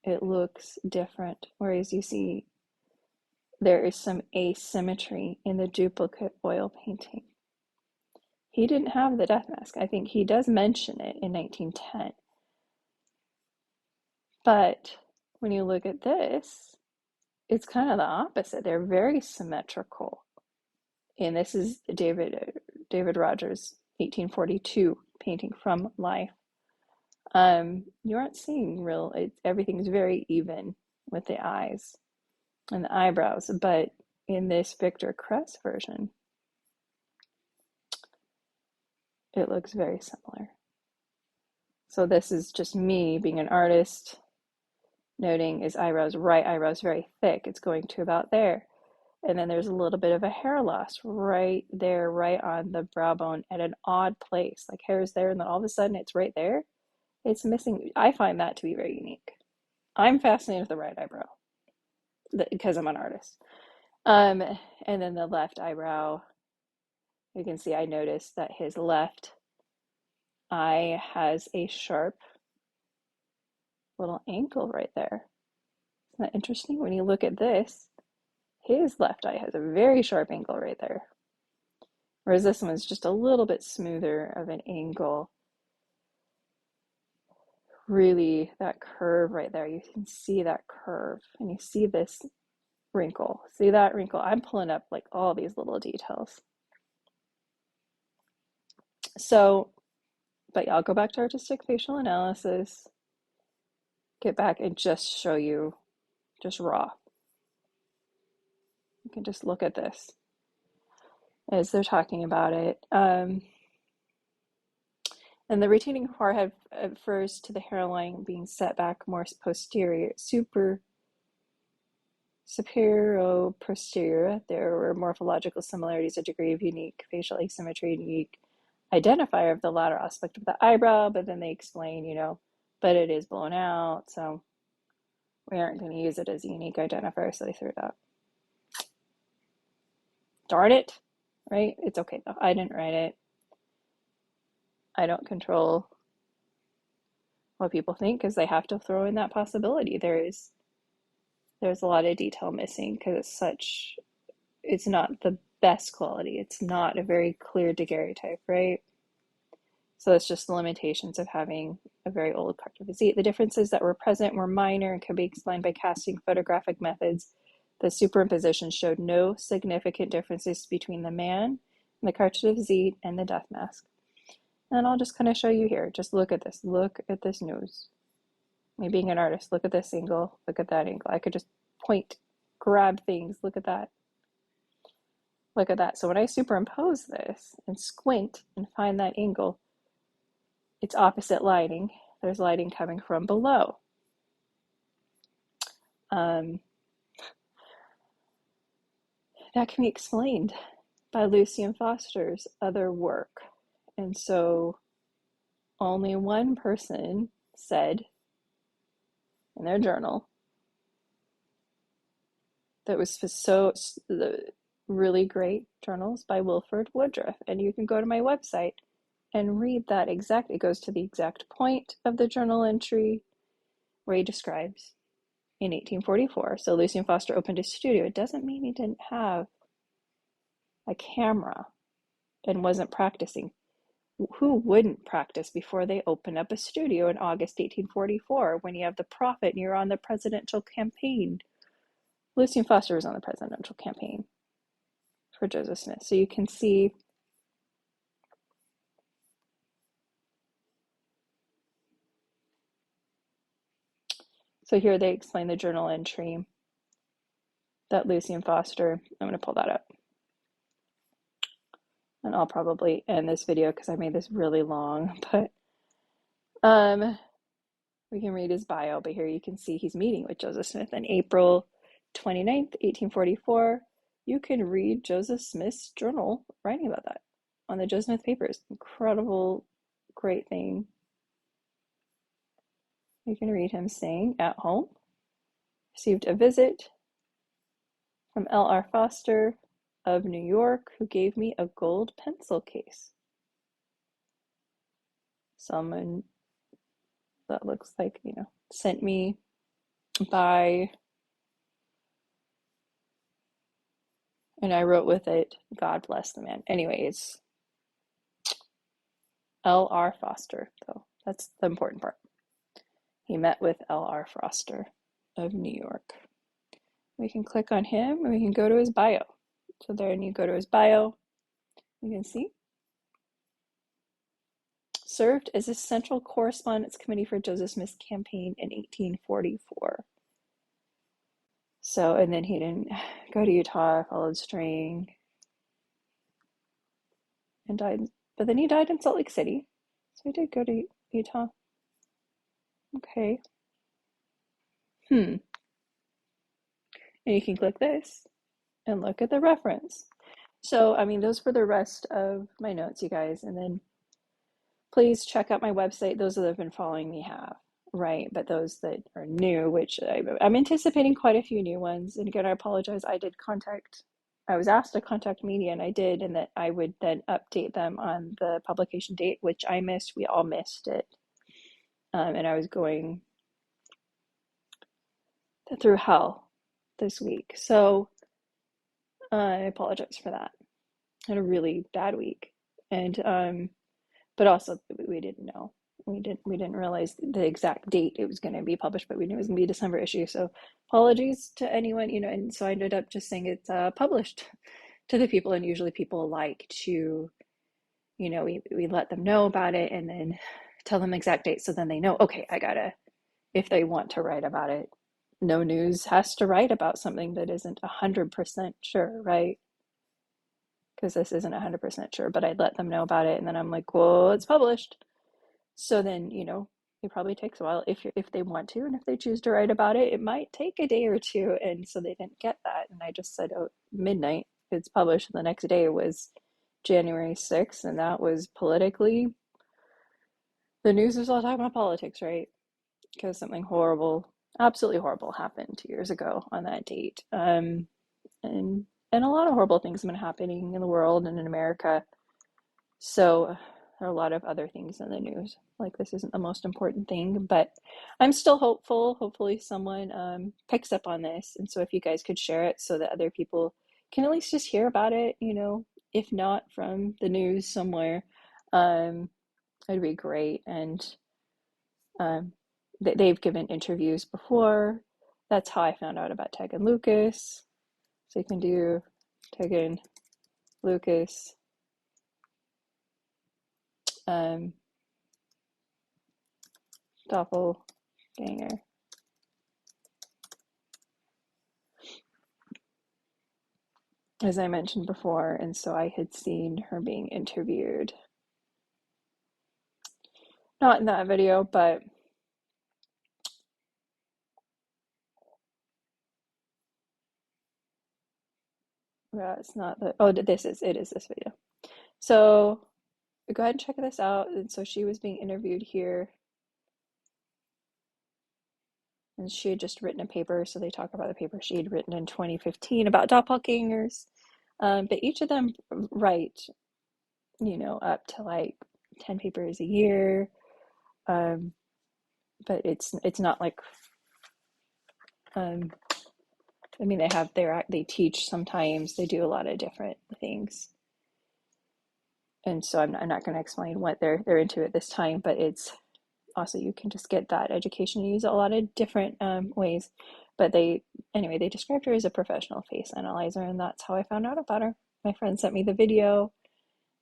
It looks different. Whereas you see there is some asymmetry in the duplicate oil painting. He didn't have the death mask. I think he does mention it in 1910. But when you look at this, it's kind of the opposite. They're very symmetrical. And this is David Rogers' 1842 painting from life. You aren't seeing everything's very even with the eyes and the eyebrows, but in this Victor Kress version, it looks very similar. So this is just me being an artist, noting his right eyebrow's very thick. It's going to about there. And then there's a little bit of a hair loss right there, right on the brow bone at an odd place. Like hair's there, and then all of a sudden it's right there. It's missing. I find that to be very unique. I'm fascinated with the right eyebrow because I'm an artist. Um, and then the left eyebrow, you can see I noticed that his left eye has a sharp little angle right there. Isn't that interesting? When you look at this, his left eye has a very sharp angle right there. Whereas this one's just a little bit smoother of an angle. Really, that curve right there, you can see that curve, and you see this wrinkle. See that wrinkle? I'm pulling up like all these little details. So, but yeah, I'll go back to artistic facial analysis, get back and just show you just raw. You can just look at this as they're talking about it. And the retaining forehead refers to the hairline being set back more posterior, supero-posterior. There were morphological similarities, a degree of unique facial asymmetry, and unique identifier of the latter aspect of the eyebrow, but then they explain, but it is blown out, so we aren't going to use it as a unique identifier, so they threw it out. Darn it, right? It's okay though. I didn't write it. I don't control what people think because they have to throw in that possibility. There's a lot of detail missing because it's not the best quality. It's not a very clear daguerreotype, right? So that's just the limitations of having a very old cartovisite. The differences that were present were minor and could be explained by casting photographic methods. The superimposition showed no significant differences between the man and the cartovisite and the death mask. And I'll just kind of show you here. Just look at this. Look at this nose. Me being an artist, look at this angle. Look at that angle. I could just point, grab things. Look at that. Look at that. So when I superimpose this and squint and find that angle, it's opposite lighting. There's lighting coming from below. That can be explained by Lucian Foster's other work. And so only one person said in their journal that was so the really great journals by Wilford Woodruff. And you can go to my website and read that exact, it goes to the exact point of the journal entry where he describes in 1844. So Lucian Foster opened his studio. It doesn't mean he didn't have a camera and wasn't practicing. Who wouldn't practice before they open up a studio in August 1844 when you have the prophet and you're on the presidential campaign? Lucian Foster was on the presidential campaign for Joseph Smith. So you can see so here they explain the journal entry that Lucian Foster, I'm going to pull that up. And I'll probably end this video because I made this really long, but we can read his bio, but here you can see he's meeting with Joseph Smith on April 29th, 1844. You can read Joseph Smith's journal writing about that on the Joseph Smith papers. Incredible, great thing. You can read him saying, at home, received a visit from L.R. Foster of New York, who gave me a gold pencil case. Someone that looks like, sent me by, and I wrote with it, God bless the man. Anyway, it's L.R. Foster, though. That's the important part. He met with L.R. Foster of New York. We can click on him and we can go to his bio. So there, and you go to his bio, you can see. Served as a Central Correspondence Committee for Joseph Smith's campaign in 1844. So, and then he didn't go to Utah, followed string, and died. But then he died in Salt Lake City. So he did go to Utah. Okay. And you can click this and look at the reference. So, I mean, those were the rest of my notes, you guys. And then please check out my website. Those that have been following me have, right? But those that are new, which I'm anticipating quite a few new ones. And again, I apologize. I was asked to contact media, and I did, and that I would then update them on the publication date, which I missed. We all missed it. And I was going through hell this week. So I apologize for that. I had a really bad week. And but also we didn't know. We didn't realize the exact date it was going to be published, but we knew it was going to be a December issue. So apologies to anyone, and so I ended up just saying it's published to the people, and usually people like to, we let them know about it and then tell them exact date, so then they know, okay, if they want to write about it. No news has to write about something that isn't 100% sure, right? Because this isn't 100% sure, but I'd let them know about it, and then I'm like, well, it's published. So then, it probably takes a while if they want to, and if they choose to write about it, it might take a day or two. And so they didn't get that. And I just said, oh, midnight, it's published. The next day was January 6th, and that was politically, the news was all talking about politics, right? Because something horrible, absolutely horrible, happened 2 years ago on that date. And a lot of horrible things have been happening in the world and in America. So there are a lot of other things in the news. Like, this isn't the most important thing, but I'm still hopeful. Hopefully someone picks up on this. And so if you guys could share it so that other people can at least just hear about it, if not from the news somewhere, it'd be great. And they've given interviews before. That's how I found out about Tegan Lucas. So you can do Tegan Lucas doppelganger. As I mentioned before, and so I had seen her being interviewed. Not in that video, but it's not the, oh, it is this video. So go ahead and check this out. And so she was being interviewed here, and she had just written a paper. So they talk about the paper she had written in 2015 about doppelgangers. But each of them write, up to like 10 papers a year. But it's not like, I mean, they teach sometimes, they do a lot of different things. And so I'm not going to explain what they're into at this time, but it's also, you can just get that education and use it a lot of different ways. But they described her as a professional face analyzer, and that's how I found out about her. My friend sent me the video,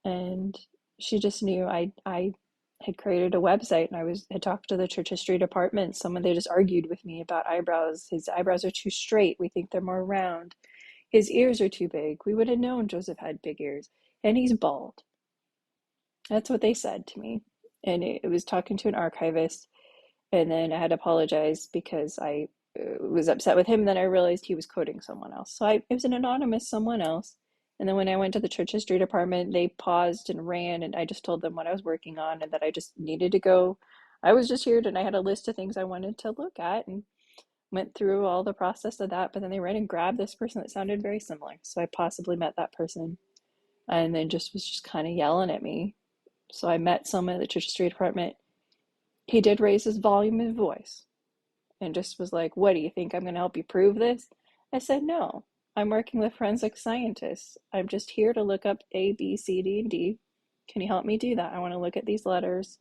and she just knew I had created a website, and I had talked to the church history department. They just argued with me about eyebrows. His eyebrows are too straight. We think they're more round. His ears are too big. We would have known Joseph had big ears. And he's bald. That's what they said to me. And it was talking to an archivist. And then I had to apologize because I was upset with him. Then I realized he was quoting someone else. So it was an anonymous someone else. And then when I went to the church history department, they paused and ran. And I just told them what I was working on and that I just needed to go. I was just here, and I had a list of things I wanted to look at, and went through all the process of that. But then they ran and grabbed this person that sounded very similar. So I possibly met that person, and then was just kind of yelling at me. So I met someone at the church history department. He did raise his volume of voice and just was like, what do you think? I'm going to help you prove this? I said, no, I'm working with forensic scientists. I'm just here to look up A, B, C, D, and D. Can you help me do that? I want to look at these letters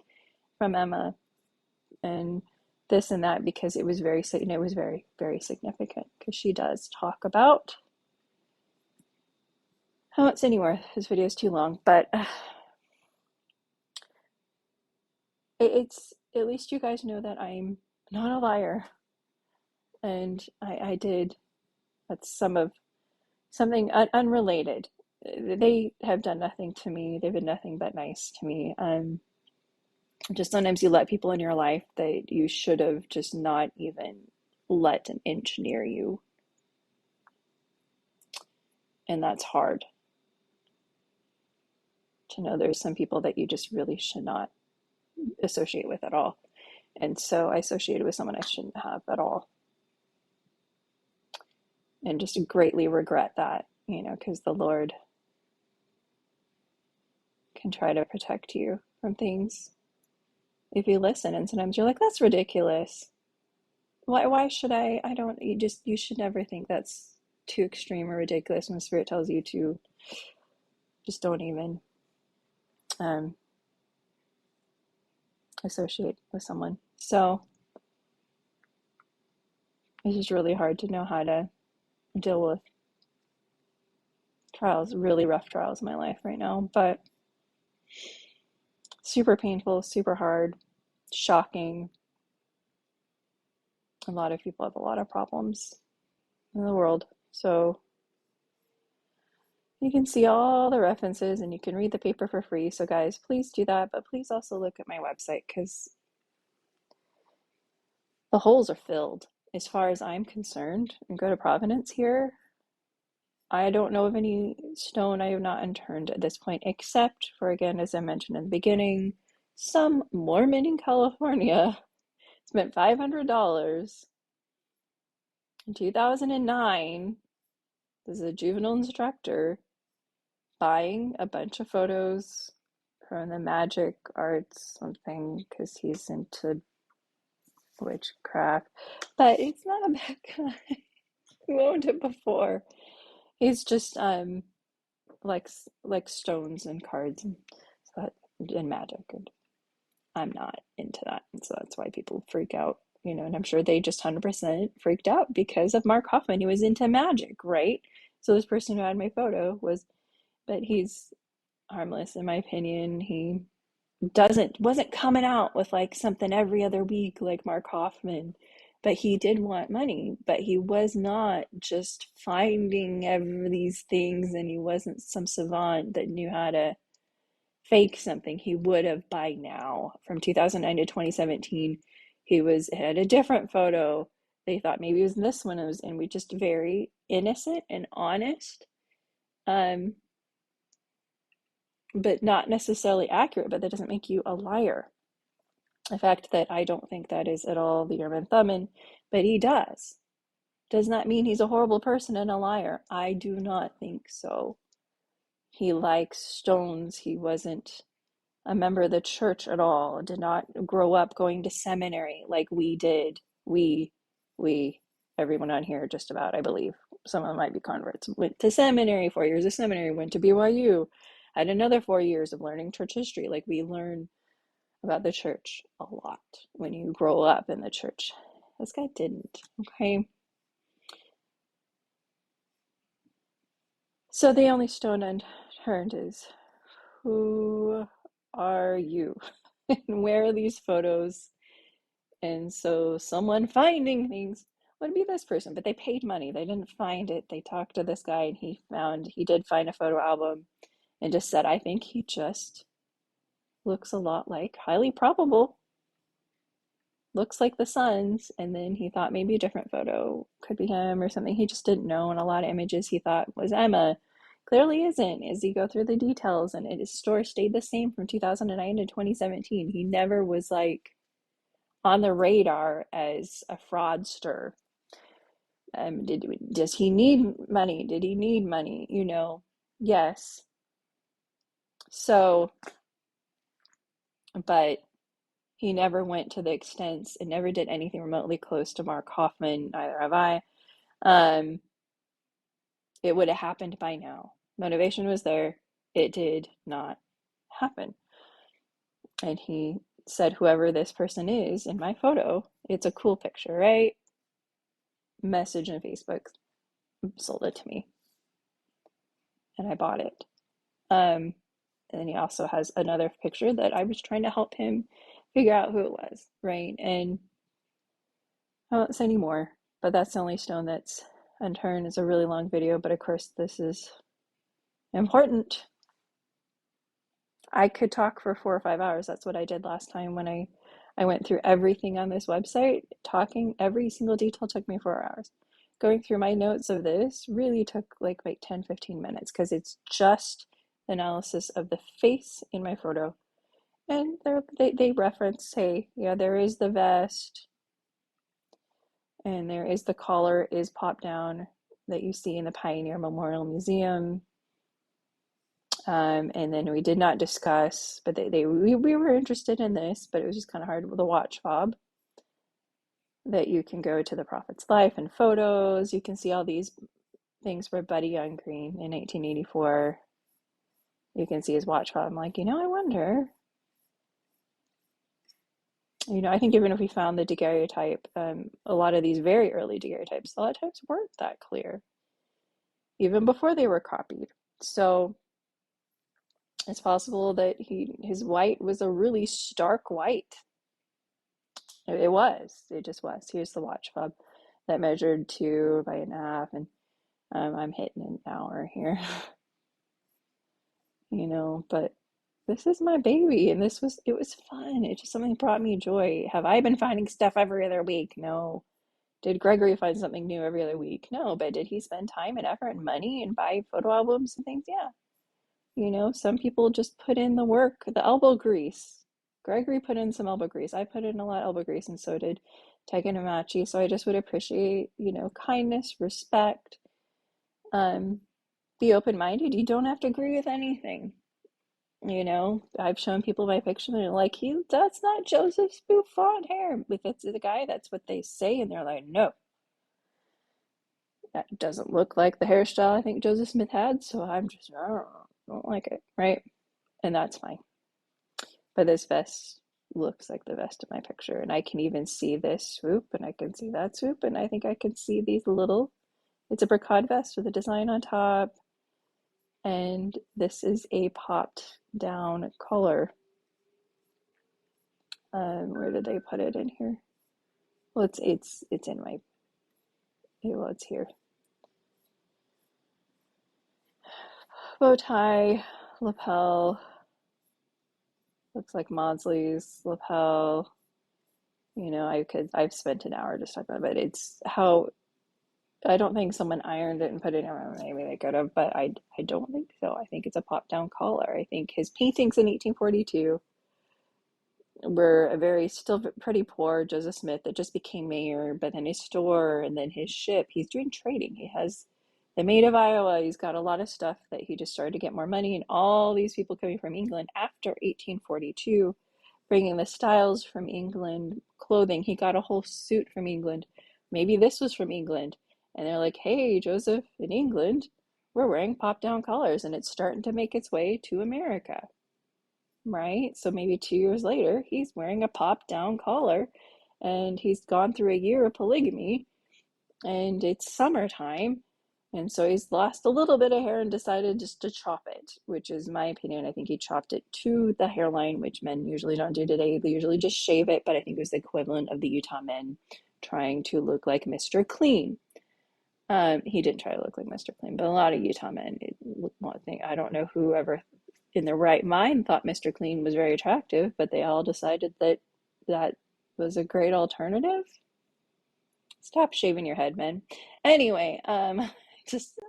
from Emma and this and that, because it was very, very significant, because she does talk about, I won't say anymore, this video is too long, but it's, at least you guys know that I'm not a liar. And I did, that's something unrelated. They have done nothing to me. They've been nothing but nice to me. Just sometimes you let people in your life that you should have just not even let an inch near you. And that's hard to know. There's some people that you just really should not associate with at all. And so I associated with someone I shouldn't have at all. And just greatly regret that, because the Lord can try to protect you from things if you listen. And sometimes you're like, that's ridiculous. Why should I don't, you should never think that's too extreme or ridiculous when the Spirit tells you to just don't even associate with someone. So it's just really hard to know how to deal with trials, really rough trials in my life right now, but super painful, super hard, shocking. A lot of people have a lot of problems in the world. So you can see all the references and you can read the paper for free. So guys, please do that, but please also look at my website because the holes are filled as far as I'm concerned. And go to Providence here. I don't know of any stone I have not unturned at this point, except for, again, as I mentioned in the beginning, some Mormon in California spent $500 in 2009. This is a juvenile instructor buying a bunch of photos from the magic arts something because he's into witchcraft, but he's not a bad guy. He owned it before. He's just like stones and cards and magic, and I'm not into that, and so that's why people freak out, and I'm sure they just 100% freaked out because of Mark Hoffman, who was into magic, right? So this person who had my photo but he's harmless in my opinion. He wasn't coming out with like something every other week like Mark Hoffman, but he did want money, but he was not just finding every these things, and he wasn't some savant that knew how to fake something. He would have by now. From 2009 to 2017 he had a different photo. They thought maybe it was this one. It was, and we just very innocent and honest, but not necessarily accurate, but that doesn't make you a liar. The fact that I don't think that is at all the Urim Thummim, but he does not mean he's a horrible person and a liar. I do not think so. He likes stones. He wasn't a member of the church at all, did not grow up going to seminary like we did. We, everyone on here just about, I believe, some of them might be converts, went to seminary, 4 years of seminary, went to BYU, had another 4 years of learning church history. Like we learn about the church a lot when you grow up in the church. This guy didn't, okay? So the only stone unturned is, who are you? And where are these photos? And so someone finding things would be this person, but they paid money. They didn't find it. They talked to this guy and he did find a photo album and just said, I think he just looks a lot like, highly probable, looks like the son's. And then he thought maybe a different photo could be him or something. He just didn't know. And a lot of images he thought was Emma clearly isn't, as you go through the details. And his story stayed the same from 2009 to 2017. He never was like on the radar as a fraudster. Does he need money? Did he need money? Yes. So, but he never went to the extents and never did anything remotely close to Mark Hoffman. Neither have I. It would have happened by now. Motivation was there. It did not happen. And he said, whoever this person is in my photo, it's a cool picture, right? Message on Facebook, sold it to me. And I bought it. And then he also has another picture that I was trying to help him figure out who it was, right? And I won't say any more, but that's the only stone that's unturned. It's a really long video, but of course this is important. I could talk for 4 or 5 hours. That's what I did last time when I went through everything on this website. Talking every single detail took me 4 hours. Going through my notes of this really took like 10, 15 minutes because it's just analysis of the face in my photo And they reference, hey, yeah, there is the vest, and there is the collar is popped down that you see in the Pioneer Memorial Museum. And then we did not discuss, but we were interested in this, but it was just kind of hard with the watch fob, that you can go to the Prophet's life and photos. You can see all these things for Buddy Young Green in 1884. You can see his watch fob. I'm like, I wonder, I think even if we found the daguerreotype, a lot of these very early daguerreotypes, a lot of times weren't that clear, even before they were copied. So it's possible that his white was a really stark white. It just was. Here's the watch fob that measured 2.5, and I'm hitting an hour here, but this is my baby, and it was fun. It just something that brought me joy. Have I been finding stuff every other week? No. Did Gregory find something new every other week? No, but did he spend time and effort and money and buy photo albums and things? Yeah. Some people just put in the work, the elbow grease. Gregory put in some elbow grease. I put in a lot of elbow grease, and so did Tegan and Machi. So I just would appreciate, kindness, respect, be open-minded. You don't have to agree with anything. I've shown people my picture and they're like, that's not Joseph's bouffant hair. If it's the guy, that's what they say. And they're like, no, that doesn't look like the hairstyle I think Joseph Smith had. So I'm just, I don't like it. Right. And that's fine. But this vest looks like the vest in my picture. And I can even see this swoop, and I can see that swoop. And I think I can see these it's a brocade vest with a design on top. And this is a popped down collar. Where did they put it in here? Well, it's in my, well, it's here. Bow tie, lapel, looks like Maudsley's lapel. I've spent an hour just talking about it. It's how, I don't think someone ironed it and put it around. Maybe they could have, but I don't think so. I think it's a pop down collar. I think his paintings in 1842 were still pretty poor. Joseph Smith, that just became mayor, but then his store and then his ship. He's doing trading. He has the Maid of Iowa. He's got a lot of stuff that he just started to get more money, and all these people coming from England after 1842, bringing the styles from England, clothing. He got a whole suit from England. Maybe this was from England. And they're like, hey, Joseph, in England, we're wearing pop down collars, and it's starting to make its way to America. Right? So maybe 2 years later, he's wearing a pop down collar, and he's gone through a year of polygamy, and it's summertime, and so he's lost a little bit of hair and decided just to chop it, which is my opinion. I think he chopped it to the hairline, which men usually don't do today. They usually just shave it, but I think it was the equivalent of the Utah men trying to look like Mr. Clean. He didn't try to look like Mr. Clean, but a lot of Utah men, I don't know who ever in their right mind thought Mr. Clean was very attractive, but they all decided that that was a great alternative. Stop shaving your head, men. Anyway,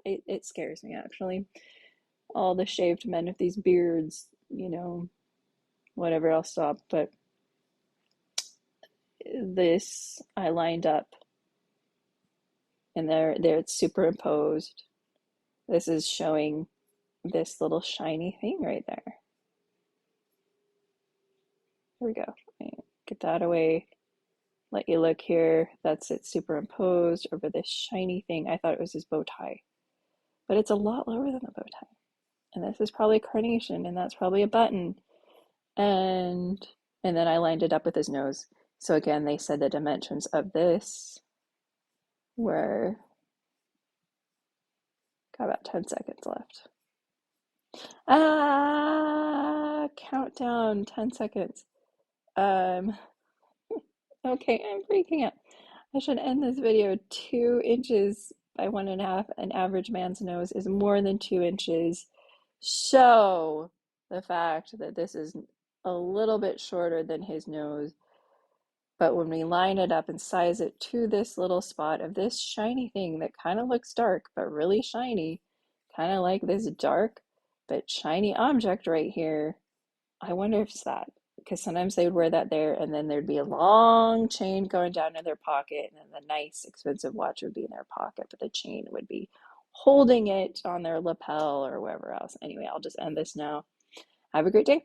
it scares me, actually. All the shaved men with these beards, whatever, I'll stop. But this, I lined up, and there it's superimposed. This is showing this little shiny thing right there. Here we go. Get that away. Let you look here. That's it superimposed over this shiny thing. I thought it was his bow tie, but it's a lot lower than the bow tie. And this is probably a carnation, and that's probably a button. And then I lined it up with his nose. So again, they said the dimensions of this were, got about 10 seconds left. Countdown, 10 seconds. Okay, I'm freaking out. I should end this video. 2 inches by 1.5. An average man's nose is more than 2 inches. So the fact that this is a little bit shorter than his nose, but when we line it up and size it to this little spot of this shiny thing that kind of looks dark, but really shiny, kind of like this dark but shiny object right here, I wonder if it's that. because sometimes they would wear that there, and then there'd be a long chain going down in their pocket, and then the nice expensive watch would be in their pocket, but the chain would be holding it on their lapel or wherever else. Anyway, I'll just end this now. Have a great day.